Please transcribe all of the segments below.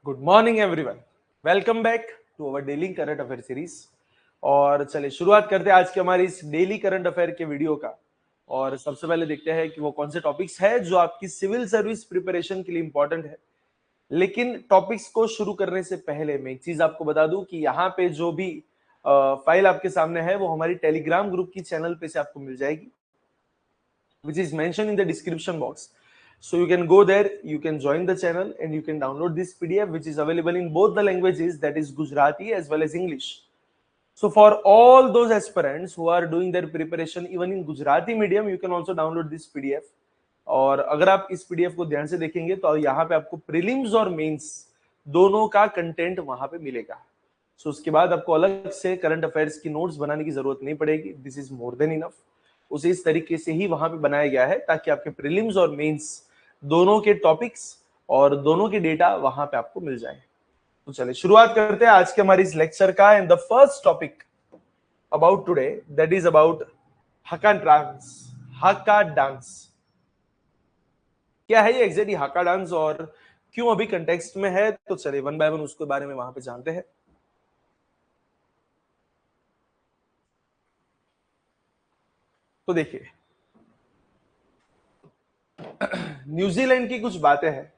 Good morning everyone, welcome back to our daily current affair series. और चलिए शुरुआत करते हैं आज के हमारी इस डेली करंट अफेयर के वीडियो का। और सबसे पहले देखते हैं कि वो कौन से टॉपिक्स है जो आपकी सिविल सर्विस प्रिपरेशन के लिए इंपॉर्टेंट है। लेकिन टॉपिक्स को शुरू करने से पहले मैं एक चीज आपको बता दूं कि यहाँ पे जो भी फाइल आपके सामने है वो हमारी टेलीग्राम ग्रुप की चैनल पे से आपको मिल जाएगी, which is mentioned in the description box. So you can go there, you can join the channel and you can download this PDF which is available in both the languages, that is Gujarati as well as English. So for all those aspirants who are doing their preparation even in Gujarati medium, you can also download this PDF. और अगर आप इस PDF को ध्यान से देखेंगे तो यहाँ पे आपको प्रीलिम्स और मेंस दोनों का कंटेंट वहां पे मिलेगा। सो उसके बाद आपको अलग से करंट अफेयर्स की नोट्स बनाने की जरूरत नहीं पड़ेगी, this is more than enough. उसे इस तरीके से ही वहां पे बनाया गया है ताकि आपके प्रीलिम्स और मेंस दोनों के टॉपिक्स और दोनों के डेटा वहां पे आपको मिल जाए। तो चलिए शुरुआत करते हैं आज के हमारे इस लेक्चर का। And the first topic about today that is about हाका डांस। हाका डांस क्या है ये एग्जैक्टली हाका डांस और क्यों अभी कंटेक्स्ट में है, तो चलिए वन बाय वन उसके बारे में वहां पे जानते हैं। तो देखिए न्यूजीलैंड की कुछ बातें हैं,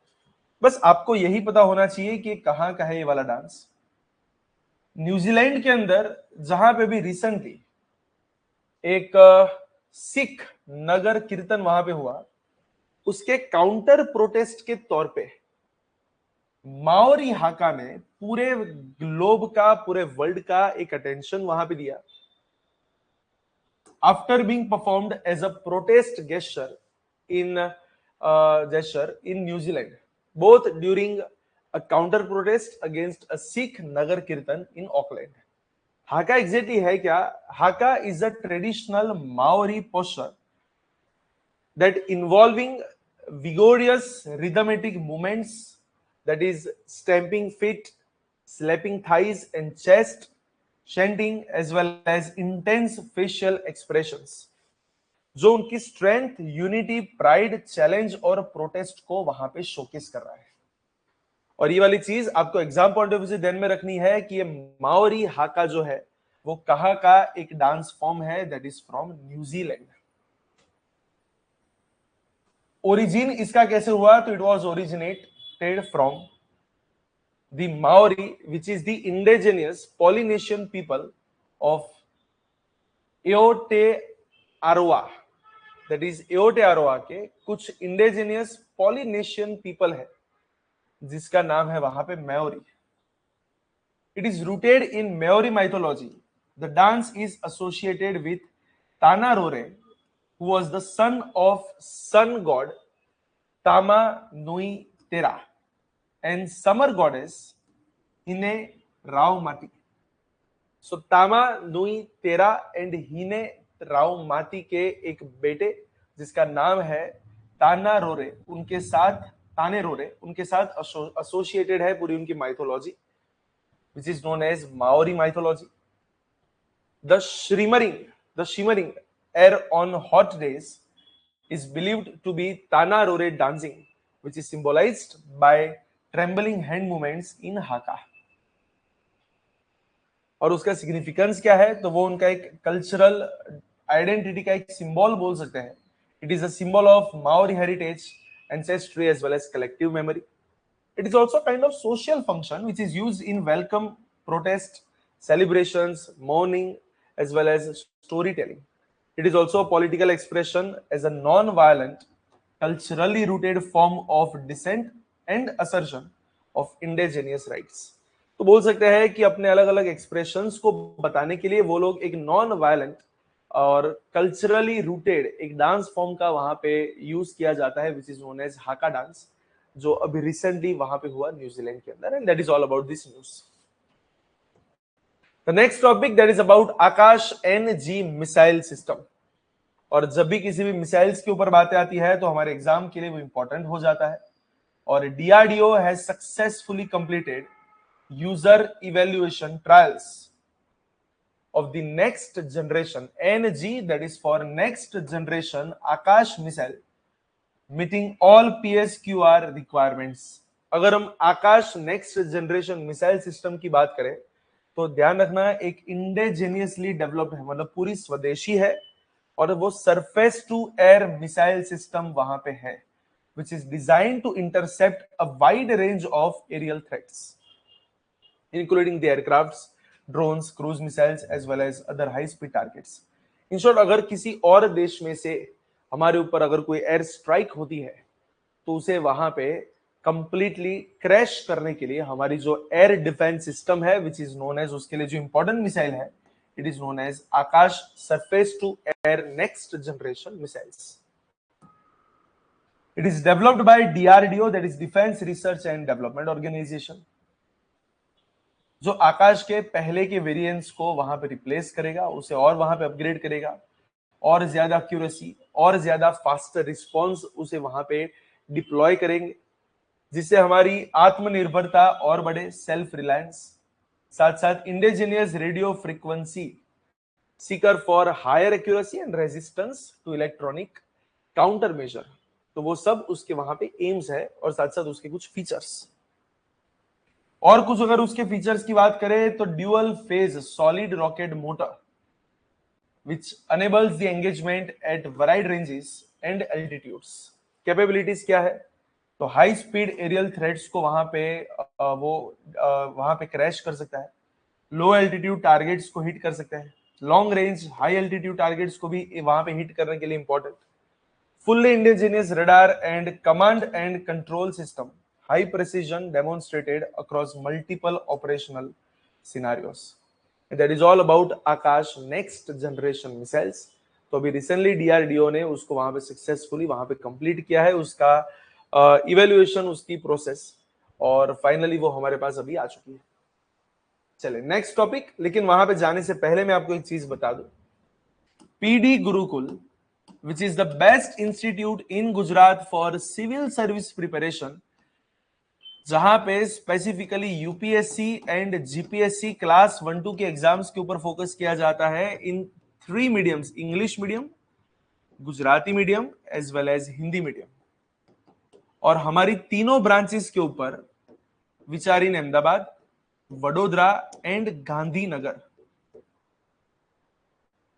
बस आपको यही पता होना चाहिए कि कहां का है ये वाला डांस। न्यूजीलैंड के अंदर जहां पे भी रिसेंटली एक सिख नगर कीर्तन वहां पे हुआ, उसके काउंटर प्रोटेस्ट के तौर पे माओरी हाका ने पूरे ग्लोब का, पूरे वर्ल्ड का एक अटेंशन वहां पे दिया। After being performed as a protest gesture in New Zealand, both during a counter protest against a Sikh Nagar Kirtan in Auckland. Haka exactly है क्या? Haka is a traditional Maori posture that involving vigorous rhythmic movements, that is stamping feet, slapping thighs and chest, chanting as well as intense facial expressions, जो उनकी strength, unity, pride, challenge और protest को वहां पे showcase कर रहा है। और ये वाली चीज आपको एग्जाम पॉइंट ऑफ व्यू से ध्यान में रखनी है कि ये माओरी हाका जो है वो कहां का एक डांस फॉर्म है, that is from New Zealand. Origin इसका कैसे हुआ, तो it was originated from the Maori which is the indigenous Polynesian people of Aotearoa, that is Aotearoa के कुछ इंडिजिनियस पॉलिनेशियन पीपल है जिसका नाम है वहां पे Maori. It is rooted in Maori mythology. The dance is associated with Tanerore, who was the son of sun god Tama nui तेरा and summer goddess हिने राव माटी। सो तामा नुई तेरा एंड हिने राव माटी के एक बेटे जिसका नाम है ताना रोरे, उनके साथ ताने रोरे उनके साथ एसोसिएटेड है पूरी उनकी mythology, which is known as Maori mythology. The shimmering air on hot days is believed to be Tana Rore dancing, which is symbolized by trembling hand movements in Haka. और उसका सिग्निफिकेंस क्या है, तो वो उनका एक कल्चरल आइडेंटिटी का एक सिंबल बोल सकते हैं। It is a symbol of Maori heritage, ancestry as well as collective memory. It is also kind of social function which is used in welcome, protest, celebrations, mourning as well as storytelling. It is also a political expression as a non-violent, culturally rooted form of dissent and assertion of indigenous rights. तो बोल सकते हैं कि अपने अलग अलग expressions को बताने के लिए वो लोग एक नॉन वायलेंट और कल्चरली रूटेड एक डांस फॉर्म का वहां पे यूज किया जाता है, विच इज नोन एज हाका डांस, जो अभी रिसेंटली वहां पे हुआ न्यूजीलैंड के अंदर। And that is all about this news. The next topic that is about Akash NG missile system. और जब भी किसी भी मिसाइल्स के ऊपर बातें आती है तो हमारे एग्जाम के लिए वो इंपॉर्टेंट हो जाता है। और DRDO has successfully completed user evaluation trials of the next generation NG, that is for next generation Akash missile, meeting all PSQR requirements अगर हम आकाश नेक्स्ट जनरेशन मिसाइल सिस्टम की बात करें तो ध्यान रखना एक इंडिजीनियसली डेवलप्ड है, मतलब पूरी स्वदेशी है, और वो surface to air missile system वहां पे है, which is designed to intercept a wide range of aerial threats, including the aircrafts, drones, cruise missiles, as well as other high-speed targets. In short, अगर किसी और देश में से हमारे ऊपर अगर कोई एयर स्ट्राइक होती है तो उसे वहां पे कंप्लीटली क्रैश करने के लिए हमारी जो एयर डिफेंस सिस्टम है, विच इज नोन एज, उसके लिए जो इंपॉर्टेंट मिसाइल है, it is known as Akash surface to air next generation missiles. It is developed by DRDO, that is Defense Research and Development Organization, जो आकाश के पहले के वेरिएंट्स को वहां पे रिप्लेस करेगा, उसे और वहां पे अपग्रेड करेगा, और ज्यादा एक्यूरेसी और ज्यादा फास्टर रिस्पॉन्स उसे वहां पे डिप्लॉय करेंगे, जिससे हमारी आत्मनिर्भरता और बढ़े, सेल्फ रिलायंस. साथ साथ indigenous radio frequency seeker for higher accuracy and resistance to electronic counter measure, तो वो सब उसके वहां पे एम्स है, और साथ साथ उसके कुछ फीचर्स. और कुछ अगर उसके फीचर्स की बात करें तो dual phase solid rocket motor which enables the engagement at varied ranges and altitudes. Capabilities क्या है, तो हाई स्पीड एरियल थ्रेट्स को वहां पे क्रैश कर सकता है, लो एल्टीट्यूड टारगेट्स को हिट कर सकता है, long range high altitude targets को भी वहां पे हिट करने के लिए important, fully indigenous radar and command and control system, high precision demonstrated across multiple operational scenarios. And that is all about Akash next generation missiles. तो अभी recently DRDO ने उसको वहां पे सक्सेसफुली वहां पे कंप्लीट किया है, उसका इवेल्युएशन, उसकी प्रोसेस, और फाइनली वो हमारे पास अभी आ चुकी है. चले नेक्स्ट टॉपिक. लेकिन वहां पे जाने से पहले मैं आपको एक चीज बता दूं, PD Gurukul, which is the best institute in Gujarat for civil service preparation, जहां पे specifically UPSC and GPSC class 1-2 के एग्जाम्स के ऊपर फोकस किया जाता है in 3 mediums, English medium, Gujarati medium as well as Hindi medium. और हमारी तीनों ब्रांचेस के ऊपर which are in Ahmedabad, Vadodara and Gandhinagar,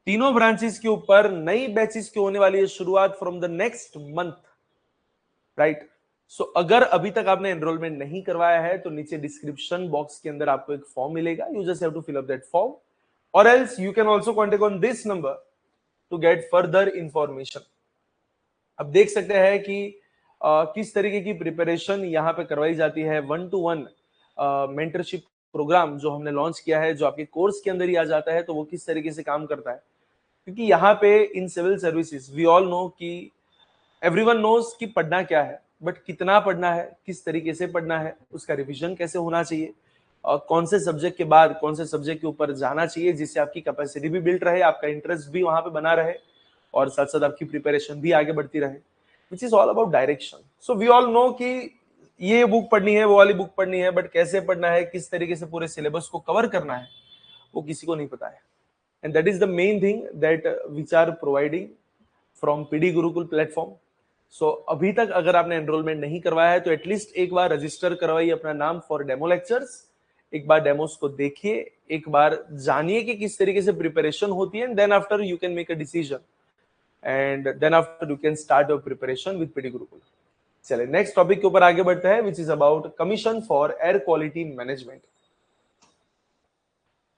तीनों ब्रांचेस के ऊपर नई बैचेस की होने वाली है शुरुआत from the next month, right. So अगर अभी तक आपने एनरोलमेंट नहीं करवाया है तो नीचे डिस्क्रिप्शन बॉक्स के अंदर आपको एक फॉर्म मिलेगा, you just have to fill up that form, और else you can also contact on this number to get further information. अब देख सकते हैं कि किस तरीके की प्रिपरेशन यहाँ पे करवाई जाती है. 1-to-1 मेंटरशिप प्रोग्राम जो हमने लॉन्च किया है, जो आपके कोर्स के अंदर ही आ जाता है, तो वो किस तरीके से काम करता है, क्योंकि यहाँ पे in civil services we all know कि एवरीवन नोज कि पढ़ना क्या है, बट कितना पढ़ना है, किस तरीके से पढ़ना है, उसका रिवीजन कैसे होना चाहिए, कौन से सब्जेक्ट के बाद कौन से सब्जेक्ट के ऊपर जाना चाहिए, जिससे आपकी कैपेसिटी भी बिल्ड रहे, आपका इंटरेस्ट भी वहां पे बना रहे, और साथ साथ आपकी प्रिपरेशन भी आगे बढ़ती रहे, which is all about direction. So we all know कि ये बुक पढ़नी है, वो वाली बुक पढ़नी है, बट कैसे पढ़ना है, किस तरीके से पूरे सिलेबस को कवर करना है, वो किसी को नहीं पता है. And that is the main thing that which are providing from PD Gurukul platform. So अभी तक अगर आपने एनरोलमेंट नहीं करवाया है तो एटलीस्ट एक बार रजिस्टर करवाइए अपना नाम फॉर डेमो लेक्चर्स, एक बार डेमोस को देखिए, एक बार जानिए कि किस तरीके से प्रिपरेशन होती है, and then after you can make a decision, and then after you can start your preparation with PD Gurukul. चलिए नेक्स्ट टॉपिक के ऊपर आगे बढ़ते हैं, which is about commission for air quality management.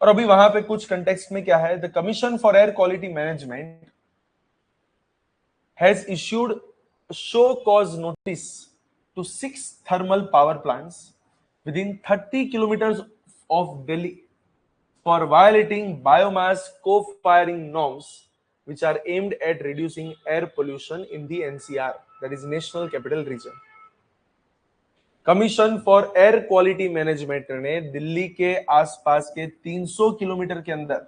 और अभी वहां पे कुछ कंटेक्स्ट में क्या है, the commission for air quality management has issued show cause notice to 6 thermal power plants within 30 kilometres of Delhi for violating biomass को firing norms which are aimed at reducing air pollution in the NCR, that is National Capital Region. Commission for air quality management ने दिल्ली के आसपास के 300 kilometre के अंदर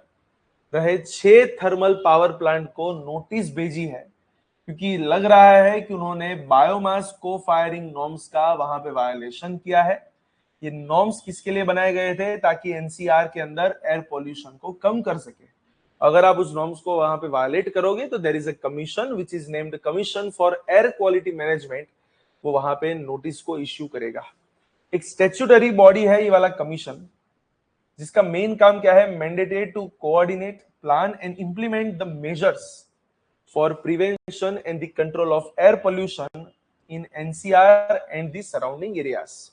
रहे 6 thermal power plant को notice भेजी है, क्योंकि लग रहा है कि उन्होंने बायोमास को फायरिंग नॉर्म्स का वहां पे वायलेशन किया है. ये नॉर्म्स किसके लिए बनाए गए थे, ताकि एनसीआर के अंदर एयर पॉल्यूशन को कम कर सके. अगर आप उस नॉर्म्स को वहां पे वायलेट करोगे तो there is a commission which is named commission for air quality management, वो वहां पे नोटिस को इश्यू करेगा. एक स्टैट्यूटरी बॉडी है ये वाला कमीशन, जिसका मेन काम क्या है, mandated to coordinate, plan and implement the measures for prevention and the control of air pollution in NCR and the surrounding areas.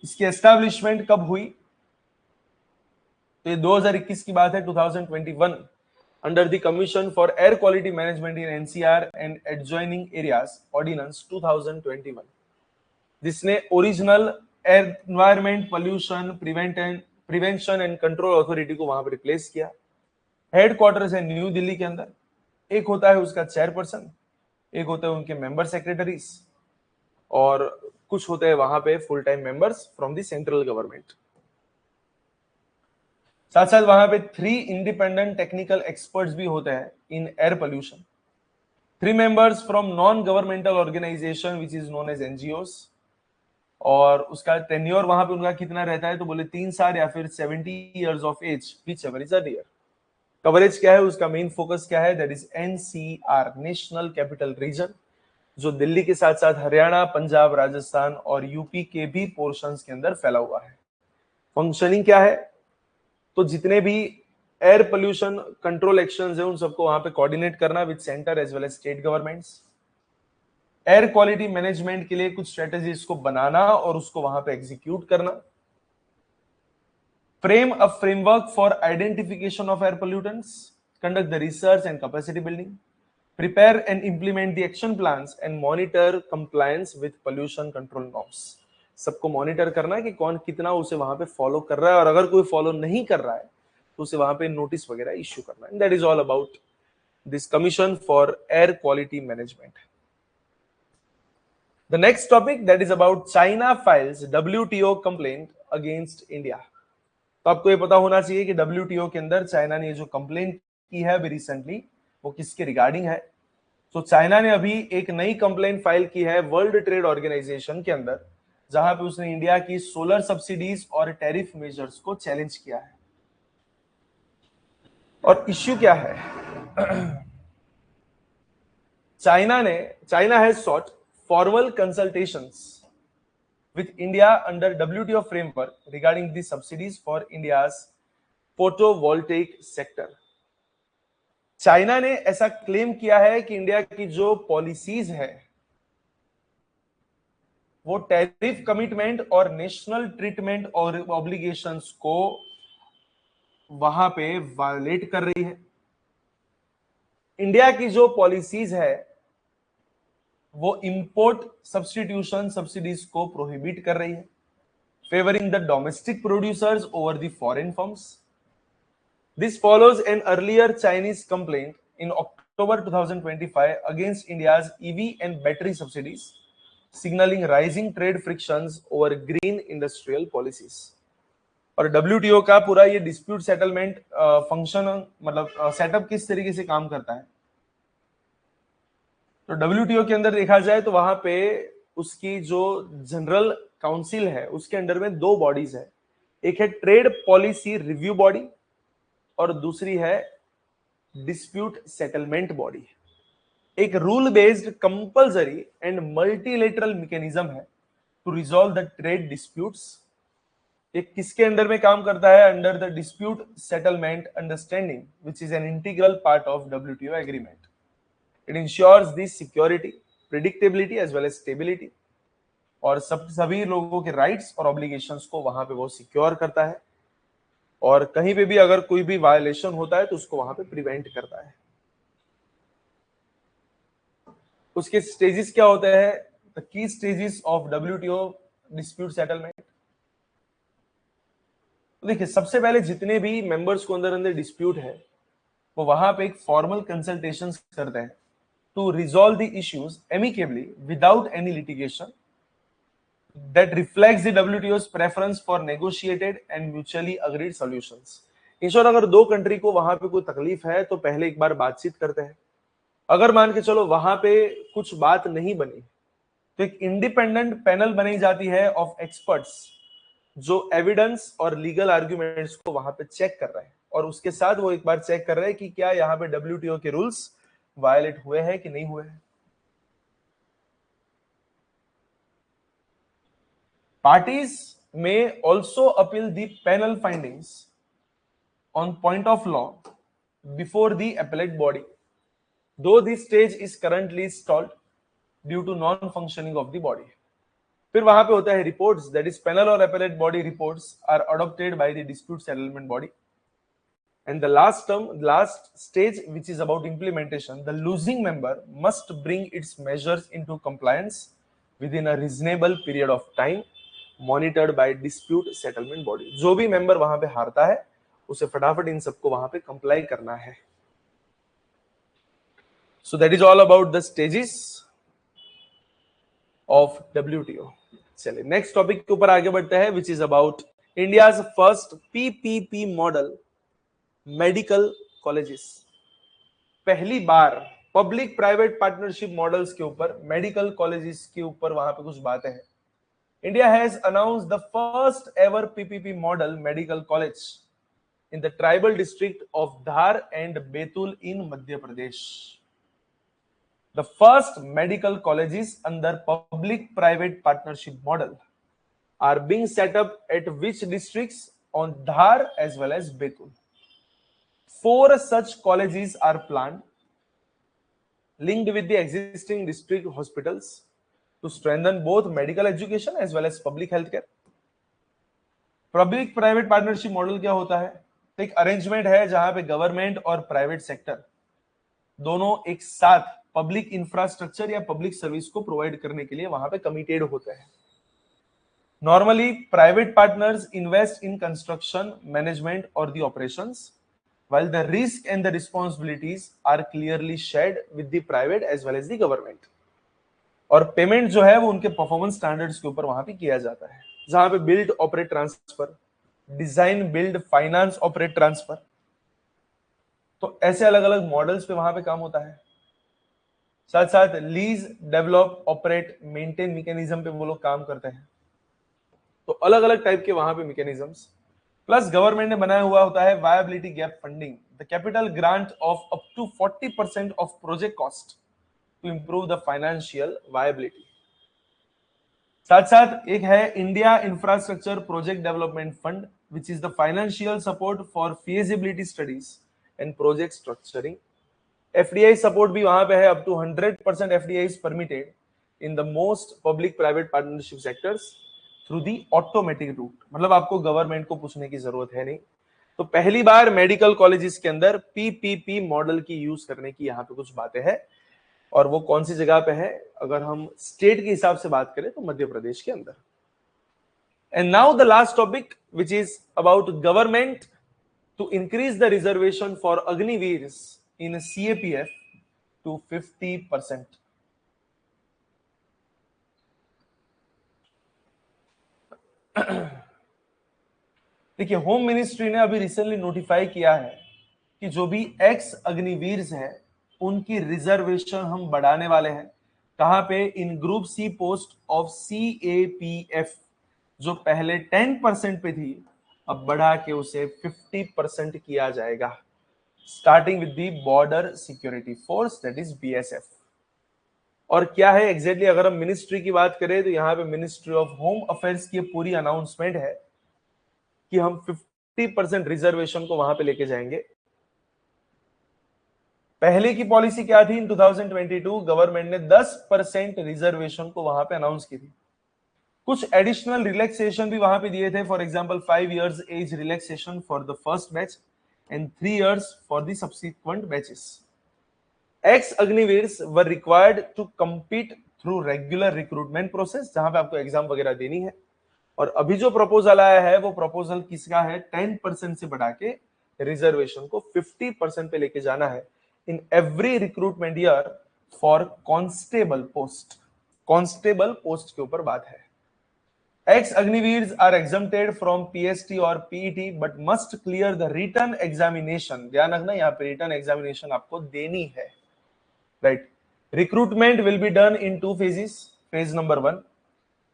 इसकी एस्टैब्लिशमेंट कब हुई, तो ये 2021 की बात है, 2021, under the commission for air quality management in NCR and adjoining areas ordinance 2021, जिसने original environment pollution prevention and control authority को वहां पर रिप्लेस किया। हेडक्वार्टर्स है न्यू दिल्ली के अंदर, एक होता है उसका चेयरपर्सन, एक होता है उनके मेंबर सेक्रेटरीज, और कुछ होते हैं वहां पे full time members from the central government. साथ साथ वहां पे 3 इंडिपेंडेंट टेक्निकल एक्सपर्ट्स भी होते हैं in air pollution, 3 members from non governmental organisation which is known as NGOs, और उसका टेन्योर वहां पे उनका कितना रहता है, तो बोले 3 साल या फिर 70 years of age, whichever is earlier. Coverage क्या है, उसका मेन फोकस क्या है, that is NCR, national capital region, जो दिल्ली के साथ साथ हरियाणा, पंजाब, राजस्थान और यूपी के भी पोर्शंस के अंदर फैला हुआ है। फंक्शनिंग क्या है, तो जितने भी एयर पोल्यूशन कंट्रोल एक्शंस है उन सबको वहां पे कोऑर्डिनेट करना with centre as well as state governments, air quality management के लिए कुछ स्ट्रेटेजीज को बनाना और उसको वहां पे एग्जीक्यूट करना, frame a framework for identification of air pollutants, conduct the research and capacity building, prepare and implement the action plans and monitor compliance with pollution control norms। सबको मॉनिटर करना है कि कौन कितना उसे वहां पे फॉलो कर रहा है, और अगर कोई फॉलो नहीं कर रहा है तो उसे वहां पे नोटिस वगैरह इश्यू करना है। That is all about this commission for air quality management. The next topic that is about China files WTO complaint against India. तो आपको ये पता होना चाहिए कि WTO के अंदर चाइना ने जो कंप्लेंट की है अभी रिसेंटली, वो किसके रिगार्डिंग है। तो चाइना ने अभी एक नई कंप्लेंट फाइल की है वर्ल्ड ट्रेड ऑर्गेनाइजेशन के अंदर, जहां पे उसने इंडिया की सोलर सब्सिडीज और टैरिफ मेजर्स को चैलेंज किया है। और इश्यू क्या है, China has short formal consultations with India under WTO framework regarding the subsidies for India's photovoltaic sector। China ने ऐसा क्लेम किया है कि इंडिया की जो पॉलिसीज है वो टैरिफ कमिटमेंट और नेशनल ट्रीटमेंट और ऑब्लिगेशंस को वहां पे वायलेट कर रही है। इंडिया की जो पॉलिसीज है वो इंपोर्ट सब्स्टिट्यूशन सब्सिडीज को प्रोहिबिट कर रही है, favouring the domestic producers over the foreign firms. This follows an earlier Chinese complaint in October 2025 against India's EV and battery subsidies, signaling rising trade frictions over green industrial policies। और WTO का पूरा ये dispute settlement function मतलब setup किस तरीके से काम करता है, तो WTO के अंदर देखा जाए तो वहां पे उसकी जो जनरल काउंसिल है उसके अंडर में 2 बॉडीज है, एक है ट्रेड पॉलिसी रिव्यू बॉडी और दूसरी है डिस्प्यूट सेटलमेंट बॉडी। एक rule based compulsory and multilateral mechanism है to resolve the trade disputes. एक किसके अंडर में काम करता है, under the dispute settlement understanding which is an integral part of WTO agreement. It ensures the security, predictability as well as stability, और सभी लोगों के राइट्स और ऑब्लिगेशंस को वहां पे वो सिक्योर करता है, और कहीं पे भी अगर कोई भी वायलेशन होता है तो उसको वहां पे प्रिवेंट करता है। उसके स्टेजेस क्या होते हैं, the key stages of WTO dispute settlement. देखिए सबसे पहले जितने भी मेंबर्स को अंदर अंदर डिस्प्यूट है वो वहां पे एक फॉर्मल कंसल्टेशन करते हैं to resolve the issues amicably without any litigation that reflects the WTO's preference for negotiated and mutually agreed solutions। In short अगर 2 कंट्री को वहां पे कोई तकलीफ है तो पहले एक बार बातचीत करते हैं, अगर मान के चलो वहां पे कुछ बात नहीं बनी तो एक इंडिपेंडेंट पैनल बनाई जाती है ऑफ एक्सपर्ट्स जो एविडेंस और लीगल आर्ग्यूमेंट्स को वहां पे चेक कर रहे हैं, और उसके साथ वो एक बार चेक कर रहे हैं कि क्या यहाँ पे WTO के रूल्स वायलेट हुए हैं कि नहीं हुए हैं। Parties may also appeal the penal findings on point of law before the appellate body, though this stage is currently stalled due to non-functioning of the body. फिर वहां पे होता है रिपोर्ट्स, दैट इज पेनल और appellate body reports are adopted by the dispute settlement body. And the last stage, which is about implementation, the losing member must bring its measures into compliance within a reasonable period of time, monitored by dispute settlement body. जो भी member वहां पे हारता है उसे फटाफट इन सबको वहां पे कंप्लाई करना है. So that is all about the stages of WTO. चलिए नेक्स्ट टॉपिक के ऊपर आगे बढ़ते हैं, which is about India's first PPP model medical colleges. पहली बार पब्लिक प्राइवेट पार्टनरशिप मॉडल्स के ऊपर मेडिकल कॉलेजेस के ऊपर वहां पे कुछ बातें हैं. India has announced the first ever PPP model medical college in the tribal district of Dhar and Betul in Madhya Pradesh. The first medical colleges under public-private partnership model are being set up at which districts on Dhar as well as Betul. 4 such colleges are planned, linked with the existing district hospitals to strengthen both medical education as well as public health care. Public-private partnership model क्या होता है? तो एक arrangement है जहां पे government और private sector दोनों एक साथ पब्लिक इंफ्रास्ट्रक्चर या पब्लिक सर्विस को प्रोवाइड करने के लिए वहां पे कमिटेड होते हैं. Normally private partners invest in construction, management और the operations, while the risk and the responsibilities are clearly shared with the private as well as the government. और पेमेंट जो है वो उनके परफॉर्मेंस स्टैंडर्ड्स के ऊपर वहां पे किया जाता है, जहां पे build operate transfer, design build finance operate transfer. तो ऐसे अलग अलग मॉडल्स पे वहां पे काम होता है. साथ साथ lease, develop, operate, maintain mechanism पे वो लोग काम करते हैं. तो अलग अलग टाइप के वहां पे मैकेनिज्म्स. प्लस गवर्नमेंट ने बनाया हुआ होता है viability gap funding, the capital grant of up to 40% of project cost to improve the financial viability. साथ साथ एक है India infrastructure project development fund, which is the financial support for feasibility studies and project structuring. FDI support भी वहां पे है, up to 100% FDI is permitted in the most public private partnership sectors through the automatic route. मतलब आपको government को पूछने की जरूरत है नहीं. तो पहली बार मेडिकल कॉलेजेस के अंदर पीपीपी मॉडल की यूज करने की यहाँ पे कुछ बातें हैं. और वो कौन सी जगह पे है? अगर हम स्टेट के हिसाब से बात करें तो मध्य प्रदेश के अंदर. And now the last topic which is about government to increase the reservation for Agniveers in a CAPF to 50%. देखिए, होम मिनिस्ट्री ने अभी रिसेंटली नोटिफाई किया है कि जो भी एक्स अग्निवीर्स हैं उनकी रिजर्वेशन हम बढ़ाने वाले हैं. कहां पे? In group C post of CAPF, जो पहले 10% पे थी, अब बढ़ा के उसे 50% किया जाएगा, starting with the border security force, that is BSF. और क्या है एग्जैक्टली अगर हम मिनिस्ट्री की बात करें तो यहाँ पे मिनिस्ट्री ऑफ होम अफेयर्स की पूरी अनाउंसमेंट है कि हम 50% रिजर्वेशन को वहां पे लेके जाएंगे. पहले की पॉलिसी क्या थी? इन 2022 गवर्नमेंट ने 10% रिजर्वेशन को वहां पे अनाउंस की थी. कुछ एडिशनल रिलैक्सेशन भी वहां पे दिए थे. For example 5 years age relaxation for the first batch and 3 years for the subsequent batches. Ex-Agniveers were required to compete through regular recruitment process, जहां पे आपको एग्जाम वगैरह देनी है. और अभी जो प्रपोजल आया है वो प्रपोजल किसका है? 10% से बढ़ा के रिजर्वेशन को 50% पे लेके जाना है in every recruitment year for constable post. Constable post के ऊपर बात है. Ex-Agniveers are exempted from PST or PET but must clear the written examination. ध्यान रखना, यहाँ पे रिटर्न एग्जामिनेशन आपको देनी है, right. Recruitment will be done in 2 phases. Phase number 1,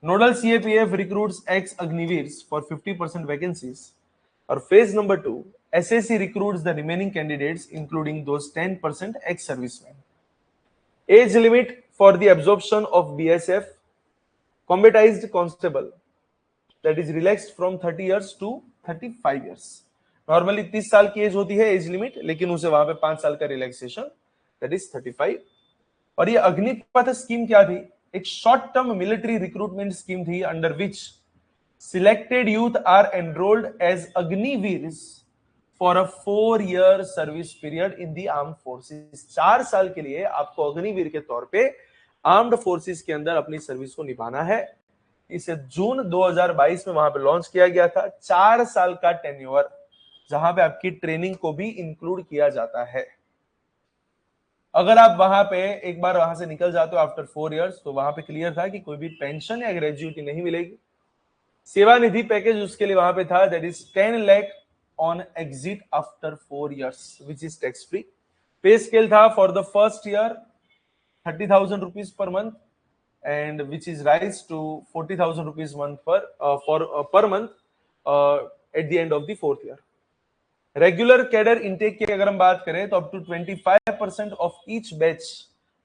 nodal CAPF recruits ex-Agniveers for 50% vacancies. और phase number 2, SSC recruits the remaining candidates including those 10% ex-servicemen. Age limit for the absorption of BSF, combatized constable that is relaxed from 30 years to 35 years. Normally 30 साल की as होती है age limit, लेकिन उसे वहां पे 5 साल का रिलैक्सेशन, दैट इज 35। और ये अग्निपथ स्कीम क्या थी? एक short term military recruitment scheme थी under which selected youth are enrolled as Agniveers for a 4-year service period in the armed forces. 4 साल के लिए आपको अग्निवीर के तौर पे आर्म्ड फोर्सेस के अंदर अपनी सर्विस को निभाना है। इसे जून 2022 में वहां पे लॉन्च किया गया था। 4 साल का टेन्योर, जहां पे आपकी ट्रेनिंग को भी इंक्लूड किया जाता है। अगर आप वहां पे एक बार वहां से निकल जाते हो आफ्टर 4 इयर्स, तो वहां पे क्लियर था कि कोई भी पेंशन या ग्रेजुइटी नहीं मिलेगी। सेवानिधि पैकेज उसके लिए वहां पे था, that is 10 lakh on exit after 4 years which is tax free. Pay scale था for the first year 30,000 rupees per month, and which is rise to 40,000 rupees month per month at the end of the 4th year. Regular cadre intake की अगर हम बात करें तो up to 25% of each batch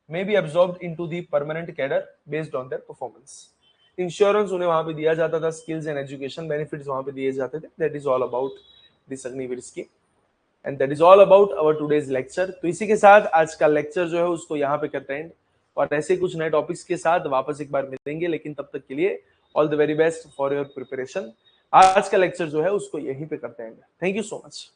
may be absorbed into the permanent cadre based on their performance. Insurance उन्हें वहां पे दिया जाता था, स्किल्स एंड एजुकेशन बेनिफिट्स वहां पे दिए जाते थे। That is all about this Agniveer scheme and that is all about our today's lecture. तो इसी के साथ आज का लेक्चर जो है उसको यहाँ पे करते हैं, और ऐसे कुछ नए टॉपिक्स के साथ वापस एक बार मिलेंगे, लेकिन तब तक के लिए all the very best for your preparation. आज का लेक्चर जो है उसको यहीं पे करते हैं। Thank you so much.